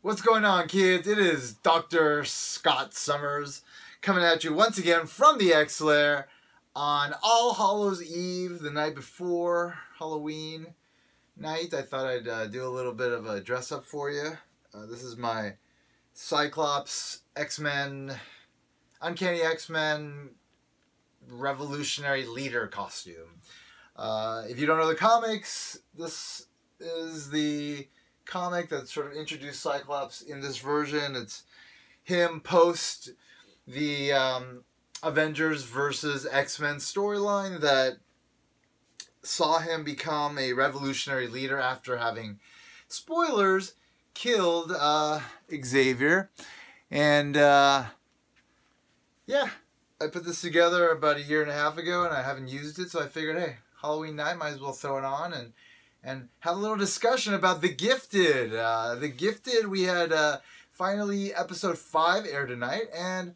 What's going on, kids? It is Dr. Scott Summers coming at you once again from the X-Lair on All Hallows Eve, the night before Halloween night. I thought I'd do a little bit of a dress up for you. This is my Cyclops X-Men, Uncanny X-Men Revolutionary Leader costume. If you don't know the comics, this is the comic that sort of introduced Cyclops in this version. It's him post the Avengers versus X-Men storyline that saw him become a revolutionary leader after having, spoilers, killed Xavier. And yeah, I put this together about a year and a half ago and I haven't used it, so I figured, hey, Halloween night, might as well throw it on and have a little discussion about The Gifted. The Gifted, we had finally episode 5 air tonight, and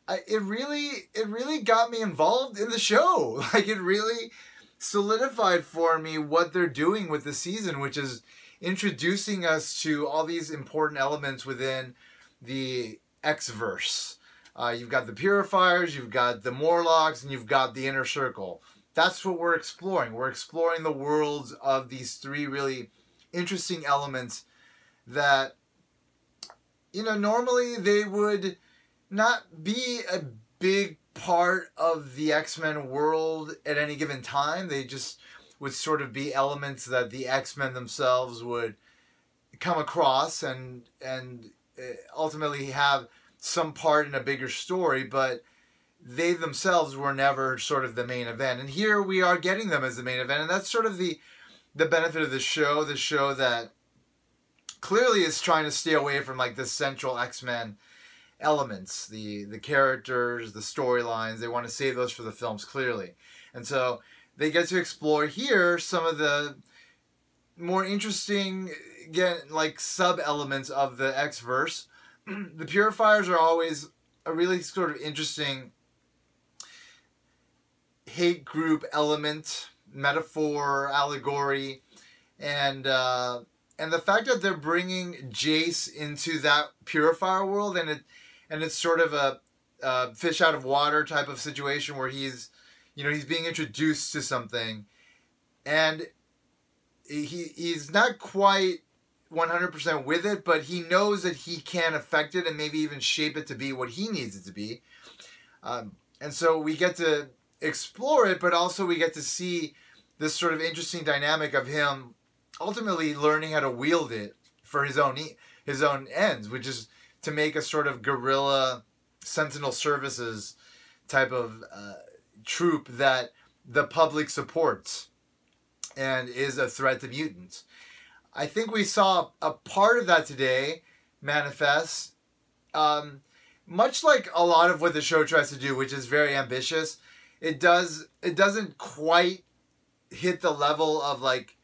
it really got me involved in the show. Like, it really solidified for me what they're doing with the season, which is introducing us to all these important elements within the X-verse. You've got the Purifiers, you've got the Morlocks, and you've got the Inner Circle. That's what we're exploring. We're exploring the worlds of these three really interesting elements that, you know, normally they would not be a big part of the X-Men world at any given time. They just would sort of be elements that the X-Men themselves would come across and ultimately have some part in a bigger story, but they themselves were never sort of the main event. And here we are getting them as the main event. And that's sort of the benefit of the show that clearly is trying to stay away from like the central X-Men elements, the characters, the storylines. They want to save those for the films, clearly. And so they get to explore here some of the more interesting, again, like sub-elements of the X-verse. The Purifiers are always a really sort of interesting hate group element, metaphor, allegory, and the fact that they're bringing Jace into that Purifier world, and it's sort of a fish out of water type of situation where he's being introduced to something, and he's not quite 100% with it, but he knows that he can affect it and maybe even shape it to be what he needs it to be. And so we get to explore it, but also we get to see this sort of interesting dynamic of him ultimately learning how to wield it for his own ends, which is to make a sort of guerrilla Sentinel Services type of troop that the public supports and is a threat to mutants. I think we saw a part of that today manifest, much like a lot of what the show tries to do, which is very ambitious. It doesn't quite hit the level of like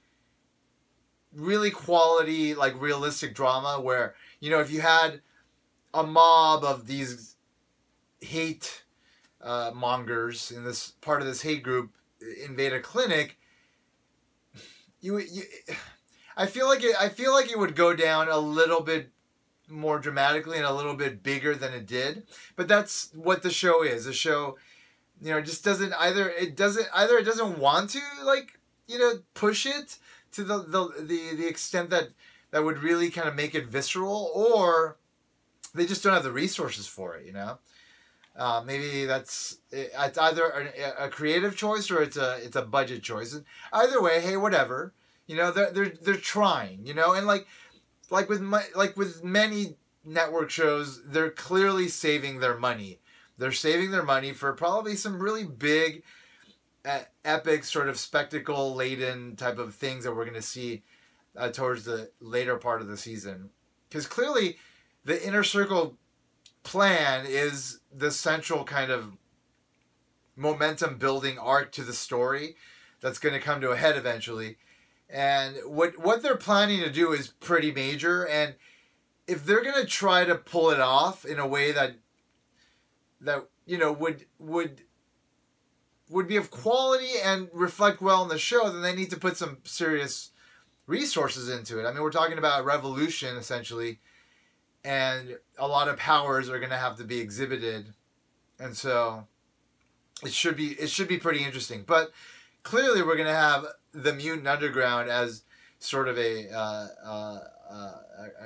really quality, like realistic drama where, you know, if you had a mob of these hate mongers in this part of this hate group invade a clinic, I feel like it would go down a little bit more dramatically and a little bit bigger than it did. But that's what the show is. The show, you know, just doesn't it doesn't want to, like, you know, push it to the extent that would really kind of make it visceral, or they just don't have the resources for it, you know. Maybe it's either a creative choice or it's a budget choice. And either way, hey, whatever. You know, they're trying, you know, and like with many network shows, they're clearly saving their money. They're saving their money for probably some really big, epic sort of spectacle-laden type of things that we're going to see towards the later part of the season. Because clearly, the Inner Circle plan is the central kind of momentum-building arc to the story that's going to come to a head eventually. And what they're planning to do is pretty major. And if they're going to try to pull it off in a way that you know would be of quality and reflect well on the show, then they need to put some serious resources into it. I mean, we're talking about Revolution, essentially, and a lot of powers are going to have to be exhibited, and so it should be pretty interesting. But clearly, we're going to have the Mutant Underground as sort of a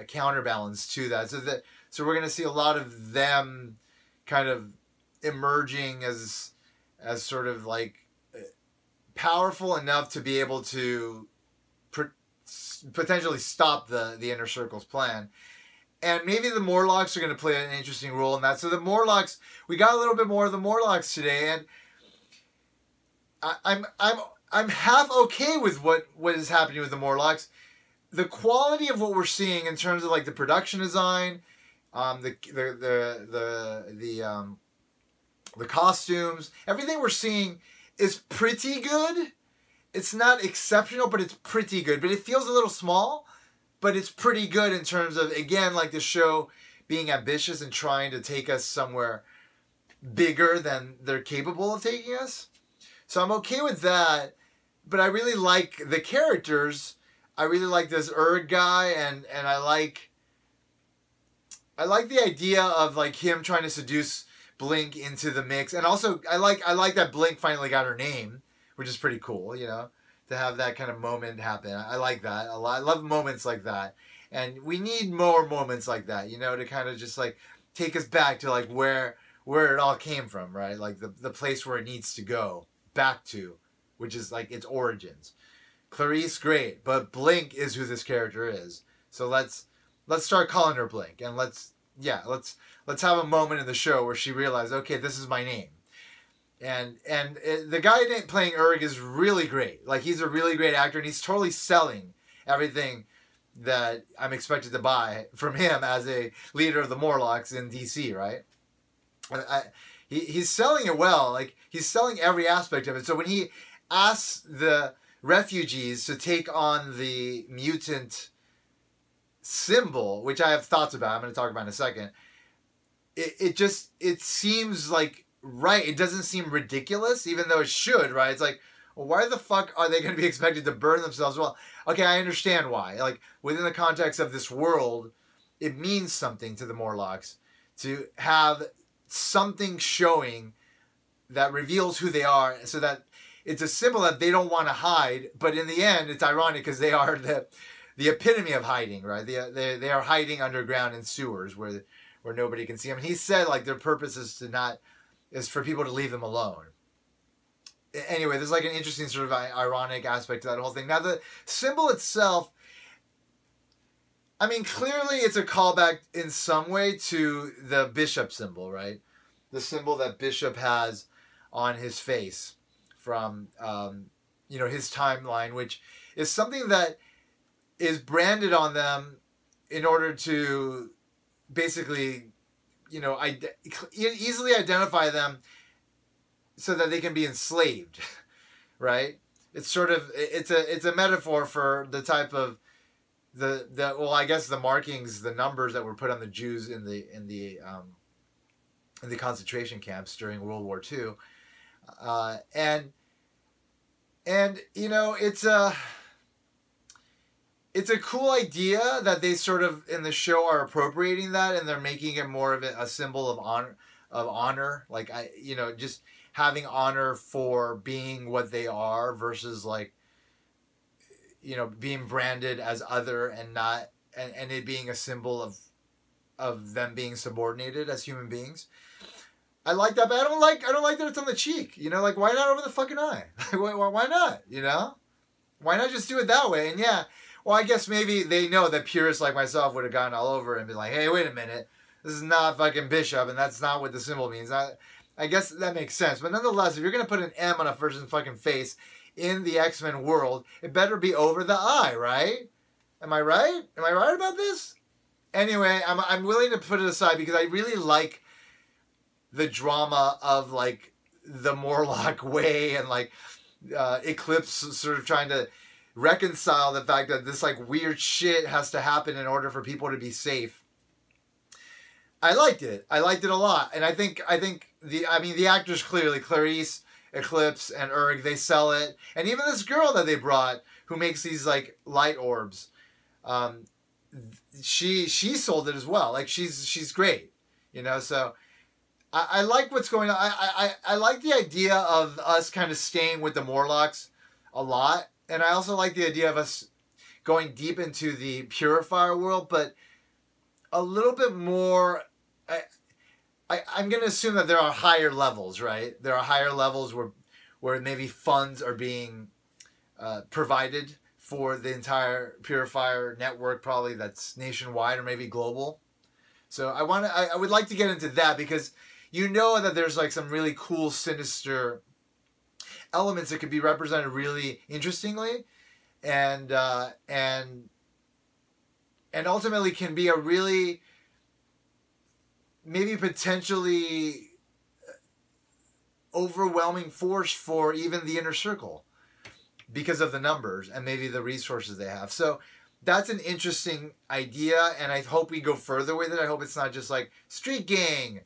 counterbalance to that. So we're going to see a lot of them kind of emerging as sort of like powerful enough to be able to potentially stop the Inner Circle's plan. And maybe the Morlocks are going to play an interesting role in that. So the Morlocks, we got a little bit more of the Morlocks today, and I'm half okay with what is happening with the Morlocks. The quality of what we're seeing in terms of like the production design, the costumes, everything we're seeing is pretty good. It's not exceptional, but it's pretty good. But it feels a little small, but it's pretty good in terms of, again, like the show being ambitious and trying to take us somewhere bigger than they're capable of taking us. So I'm okay with that, but I really like the characters. I really like this Urg guy, and I like the idea of like him trying to seduce Blink into the mix, and also I like that Blink finally got her name, which is pretty cool, you know, to have that kind of moment happen. I like that a lot. I love moments like that, and we need more moments like that, you know, to kind of just like take us back to like where it all came from, right? Like the place where it needs to go back to, which is like its origins. Clarice, great, but Blink is who this character is. So let's start calling her Blink, and let's have a moment in the show where she realizes, okay, this is my name. And the guy playing Urg is really great. Like, he's a really great actor, and he's totally selling everything that I'm expected to buy from him as a leader of the Morlocks in DC, right? He's selling it well. Like, he's selling every aspect of it. So when he asks the refugees to take on the mutant symbol, which I have thoughts about, I'm going to talk about in a second, it seems like right. It doesn't seem ridiculous, even though it should, right? It's like, well, why the fuck are they going to be expected to burn themselves? Well, okay, I understand why. Like, within the context of this world, it means something to the Morlocks to have something showing that reveals who they are, so that it's a symbol that they don't want to hide. But in the end, it's ironic because they are the epitome of hiding, right? They are hiding underground in sewers where nobody can see them. And he said, like, their purpose is for people to leave them alone. Anyway, there's like an interesting sort of ironic aspect to that whole thing. Now, the symbol itself, I mean, clearly it's a callback in some way to the Bishop symbol, right? The symbol that Bishop has on his face from, his timeline, which is something that is branded on them in order to basically, easily identify them so that they can be enslaved, right? It's sort of, it's a metaphor for the type of I guess the markings, the numbers that were put on the Jews in the concentration camps during World War II. It's a cool idea that they sort of in the show are appropriating that, and they're making it more of a symbol of honor, like just having honor for being what they are versus like being branded as other and not and it being a symbol of them being subordinated as human beings. I like that, but I don't like that it's on the cheek. Like, why not over the fucking eye? Why not? Why not just do it that way? And yeah. Well, I guess maybe they know that purists like myself would have gone all over and been like, hey, wait a minute. This is not fucking Bishop, and that's not what the symbol means. I guess that makes sense. But nonetheless, if you're going to put an M on a person's fucking face in the X-Men world, it better be over the eye, right? Am I right? Am I right about this? Anyway, I'm willing to put it aside because I really like the drama of, like, the Morlock way and, like, Eclipse sort of trying to reconcile the fact that this like weird shit has to happen in order for people to be safe. I liked it a lot, and I think the actors clearly, Clarice, Eclipse, and Urg, they sell it, and even this girl that they brought who makes these like light orbs, she sold it as well. Like she's great, you know. So I like what's going on. I like the idea of us kind of staying with the Morlocks a lot, and I also like the idea of us going deep into the Purifier world, but a little bit more. I'm going to assume that there are higher levels, right? There are higher levels where maybe funds are being provided for the entire Purifier network, probably that's nationwide or maybe global. So I would like to get into that, because you know that there's like some really cool, sinister elements that could be represented really interestingly, and ultimately can be a really maybe potentially overwhelming force for even the inner circle because of the numbers and maybe the resources they have. So that's an interesting idea, and I hope we go further with it. I hope it's not just like Street Gang.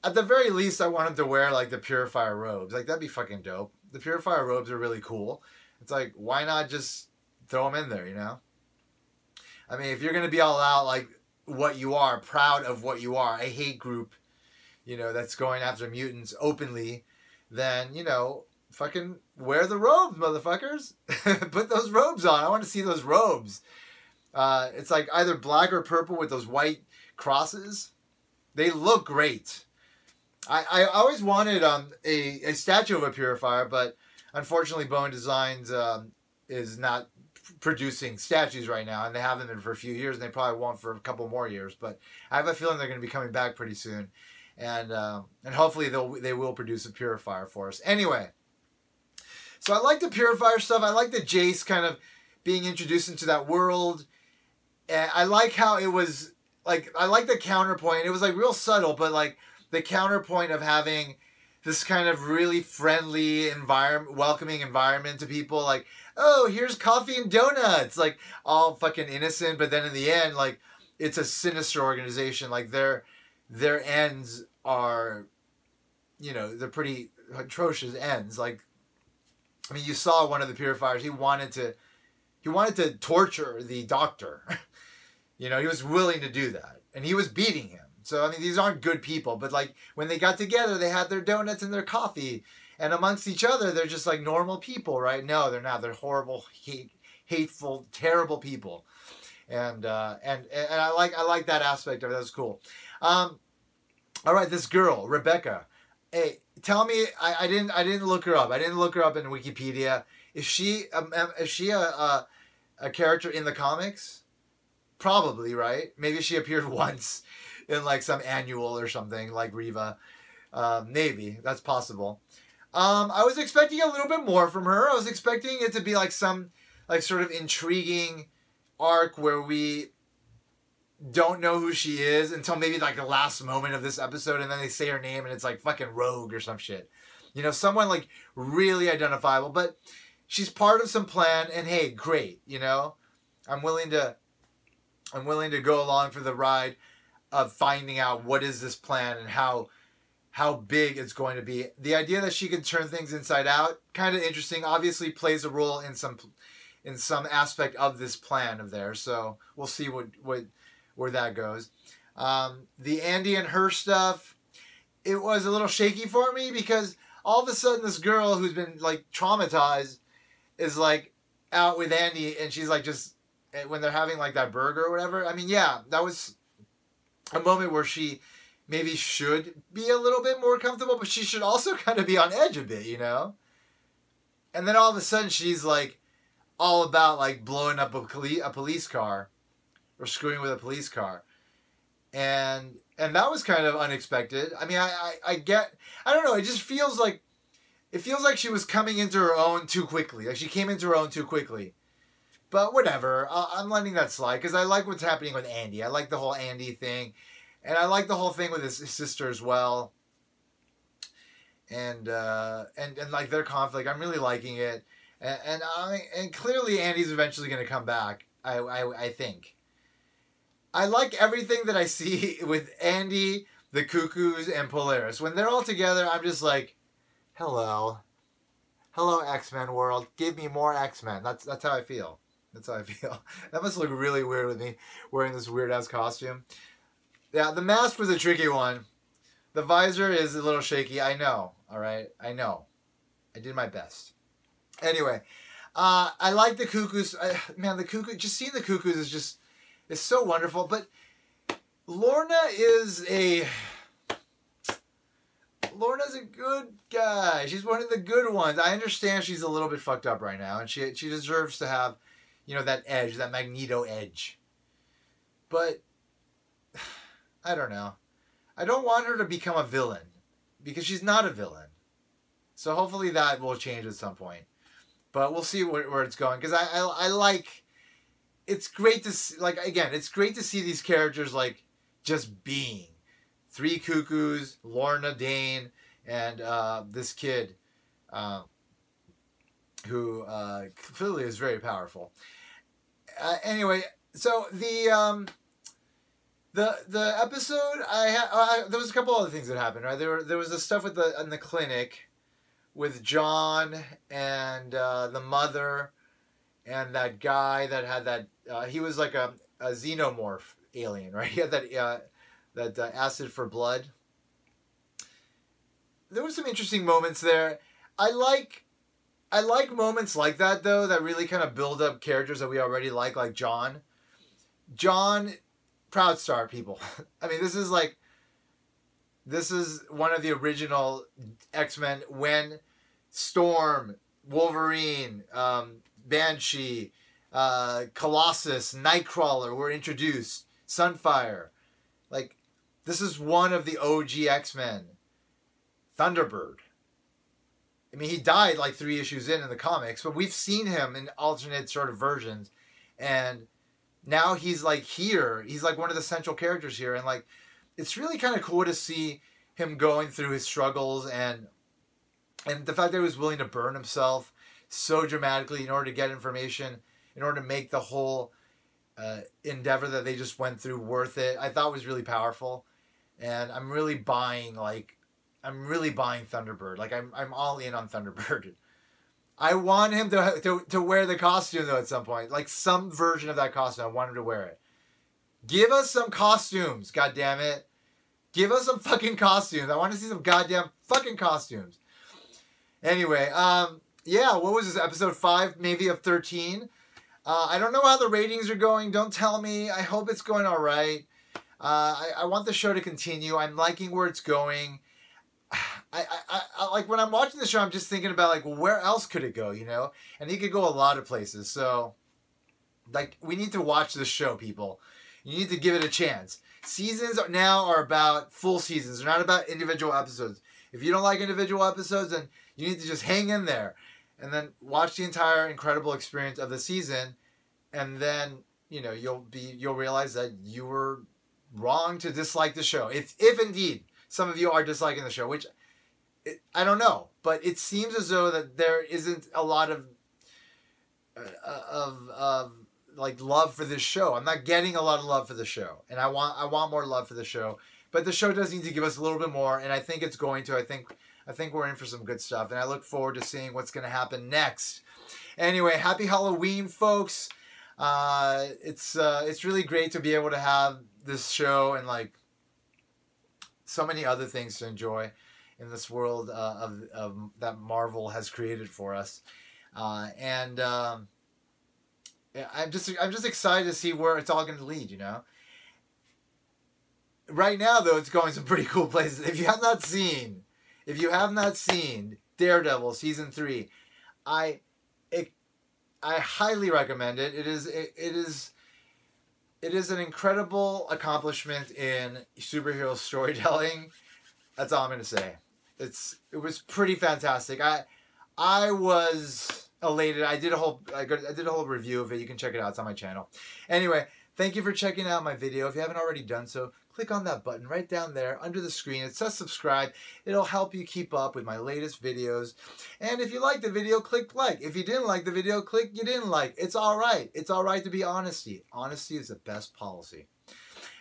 At the very least, I want him to wear like the Purifier robes. Like, that'd be fucking dope. The Purifier robes are really cool. It's like, why not just throw them in there, you know? I mean, if you're going to be all out like what you are, proud of what you are, a hate group, you know, that's going after mutants openly, then, you know, fucking wear the robes, motherfuckers. Put those robes on. I want to see those robes. It's like either black or purple with those white crosses. They look great. I always wanted a statue of a Purifier, but unfortunately Bone Designs is not producing statues right now, and they haven't been for a few years, and they probably won't for a couple more years. But I have a feeling they're going to be coming back pretty soon, and hopefully they will produce a Purifier for us. Anyway, so I like the Purifier stuff. I like the Jace kind of being introduced into that world, and I like how it was like, I like the counterpoint. It was like real subtle, but like the counterpoint of having this kind of really friendly environment, welcoming environment to people. Like, oh, here's coffee and donuts. Like, all fucking innocent, but then in the end, like, it's a sinister organization. Like, their ends are, you know, they're pretty atrocious ends. Like, I mean, you saw one of the Purifiers. He wanted to torture the doctor. You know, he was willing to do that, and he was beating him. So, I mean, these aren't good people, but like when they got together, they had their donuts and their coffee, and amongst each other, they're just like normal people, right? No, they're not. They're horrible, hateful, terrible people. And I like that aspect of it. That's cool. All right, this girl, Rebecca. Hey, tell me, I didn't look her up. I didn't look her up in Wikipedia. Is she a character in the comics? Probably, right? Maybe she appeared once in like some annual or something, like Riva. Maybe that's possible. I was expecting a little bit more from her. I was expecting it to be like some like sort of intriguing arc where we don't know who she is until maybe like the last moment of this episode, and then they say her name and it's like fucking Rogue or some shit. You know, someone like really identifiable, but she's part of some plan, and hey, great, you know? I'm willing to go along for the ride of finding out what is this plan and how big it's going to be. The idea that she can turn things inside out, kind of interesting. Obviously plays a role in some aspect of this plan of theirs. So we'll see where that goes. The Andy and her stuff, it was a little shaky for me because all of a sudden this girl who's been like traumatized is like out with Andy, and she's like just when they're having like that burger or whatever. I mean, yeah, that was a moment where she maybe should be a little bit more comfortable, but she should also kind of be on edge a bit, you know? And then all of a sudden she's like all about like blowing up a police car or screwing with a police car. And that was kind of unexpected. I mean, I don't know, it just feels like she was coming into her own too quickly. Like she came into her own too quickly. But whatever, I'm letting that slide because I like what's happening with Andy. I like the whole Andy thing. And I like the whole thing with his sister as well. And like their conflict, I'm really liking it. And clearly Andy's eventually going to come back, I think. I like everything that I see with Andy, the Cuckoos, and Polaris. When they're all together, I'm just like, hello. Hello, X-Men world. Give me more X-Men. That's how I feel. That's how I feel. That must look really weird with me wearing this weird ass costume. Yeah, the mask was a tricky one. The visor is a little shaky. I know. All right, I know. I did my best. Anyway, I like the Cuckoos. Man, the Cuckoo. Just seeing the Cuckoos is so wonderful. But Lorna is Lorna's a good guy. She's one of the good ones. I understand she's a little bit fucked up right now, and she deserves to have, that edge, that Magneto edge. But I don't know. I don't want her to become a villain because she's not a villain. So hopefully that will change at some point. But we'll see where it's going, because I like. It's great to see, it's great to see these characters just being. 3 Cuckoos, Lorna Dane, and this kid, who clearly is very powerful. Anyway, so the episode there was a couple other things that happened, right? There was the stuff in the clinic with John and the mother and that guy that had that he was like a xenomorph alien, right? He had that acid for blood. There were some interesting moments there. I like moments like that, though, that really kind of build up characters that we already like John. John, Proud Star, people. I mean, this is one of the original X-Men when Storm, Wolverine, Banshee, Colossus, Nightcrawler were introduced, Sunfire. This is one of the OG X-Men. Thunderbird. I mean, he died 3 issues in the comics, but we've seen him in alternate sort of versions. And now he's here. He's one of the central characters here. And it's really kind of cool to see him going through his struggles and the fact that he was willing to burn himself so dramatically in order to get information, in order to make the whole endeavor that they just went through worth it. I thought was really powerful. And I'm really buying Thunderbird. I'm all in on Thunderbird. I want him to wear the costume though at some point. Some version of that costume. I want him to wear it. Give us some costumes, God damn it. Give us some fucking costumes. I want to see some goddamn fucking costumes. Anyway, yeah, what was this, episode 5 maybe of 13? I don't know how the ratings are going. Don't tell me. I hope it's going all right. I want the show to continue. I'm liking where it's going. I when I'm watching the show, I'm just thinking about where else could it go, And it could go a lot of places. So, we need to watch this show, people. You need to give it a chance. Seasons now are about full seasons. They're not about individual episodes. If you don't like individual episodes, then you need to just hang in there and then watch the entire incredible experience of the season, and then you'll realize that you were wrong to dislike the show. If indeed some of you are disliking the show, which I don't know, but it seems as though that there isn't a lot of love for this show. I'm not getting a lot of love for the show, and I want more love for the show. But the show does need to give us a little bit more, and I think it's going to. I think we're in for some good stuff, and I look forward to seeing what's going to happen next. Anyway, happy Halloween, folks. It's really great to be able to have this show and so many other things to enjoy in this world of that Marvel has created for us, and I'm just excited to see where it's all going to lead. Right now, though, it's going some pretty cool places. If you have not seen Daredevil season 3, I highly recommend it. It is an incredible accomplishment in superhero storytelling. That's all I'm going to say. It was pretty fantastic. I was elated. I did a whole review of it. You can check it out. It's on my channel. Anyway, thank you for checking out my video. If you haven't already done so, click on that button right down there under the screen. It says subscribe. It'll help you keep up with my latest videos. And if you liked the video, click like. If you didn't like the video, click you didn't like. It's all right. It's all right to be honesty. Honesty is the best policy.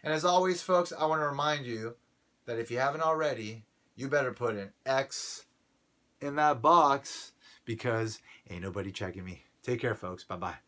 And as always, folks, I want to remind you that if you haven't already, you better put an X in that box, because ain't nobody checking me. Take care, folks. Bye-bye.